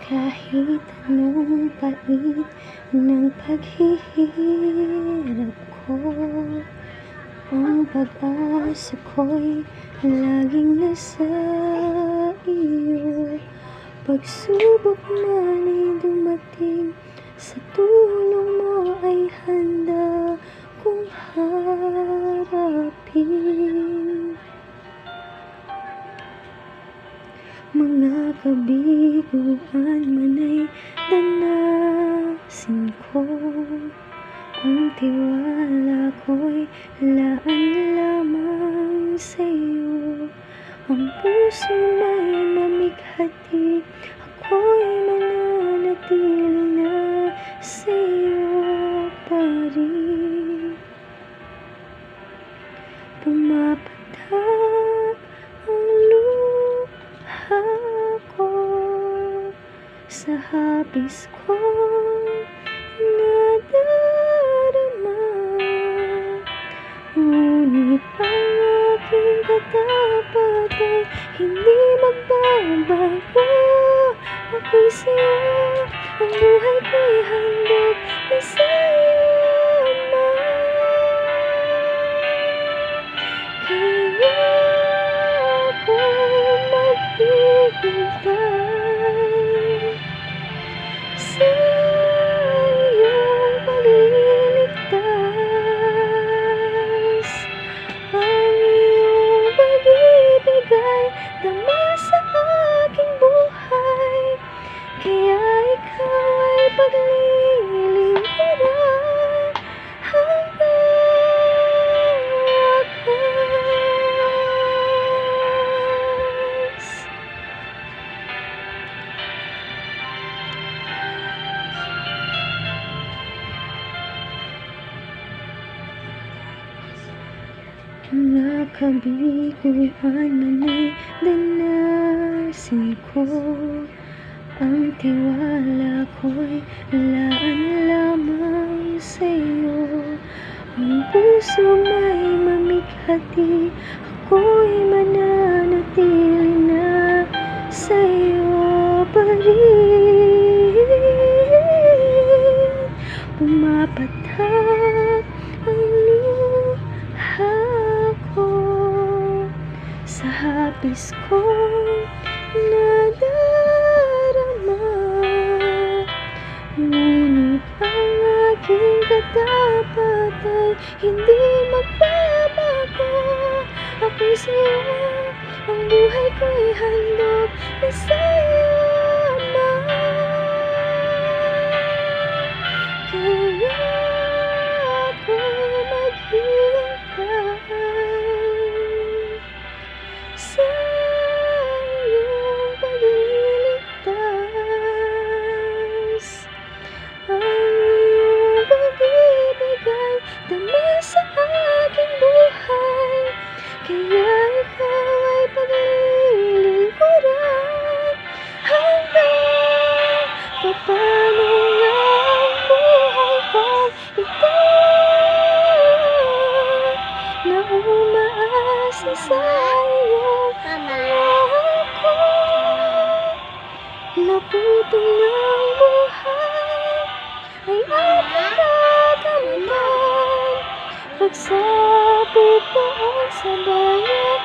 Kahit anong pait ng paghihirap ko, ang pag-asa ko'y laging nasa iyo. Pagsubok man ay dumating, sa tulong mo ay handa kong harapin. Mga kabiguan man ay danasin ko, ang tiwala ko'y laan lamang sa'yo. Ang puso may mamighati, ako'y mananatili na sa'yo pa rin. Pumapatak ang luha ko sa hapis kong nadarama, ngunit ang aking katapat ay hindi magbabago. Ako'y sa'yo, ang buhay ko'y handog na sa'yo, Ama. Kaya ako'y maghihintay sa iyong pagliligtas. Ang iyong pag-ibig ay dama sa aking buhay, kaya ikaw ay paglilingkuran hanggang wakas. Mga kabiguan man ay danasin ko, ang tiwala ko'y laan lamang sa'yo. Ang puso may mamighati, ako'y mananatili na sa'yo pa rin. Pumapatak ang luha ko sa hapis kong nadarama, ngunit ang aking katapat ay hindi magbabago. Ako'y sa'yo, ang buhay ko'y handog na sa'yo, Ama. Kaya ako'y maghihintay sa iyong pagliligtas. Ang iyong pag-ibig ay dama sa aking buhay, kaya ikaw ay paglilingkuran hanggang papaano nga ang buhay kong ito na umaasa sa iyong pangako. Naputol ng buhay ay aking tatamnan, pagsapit doon sa bayan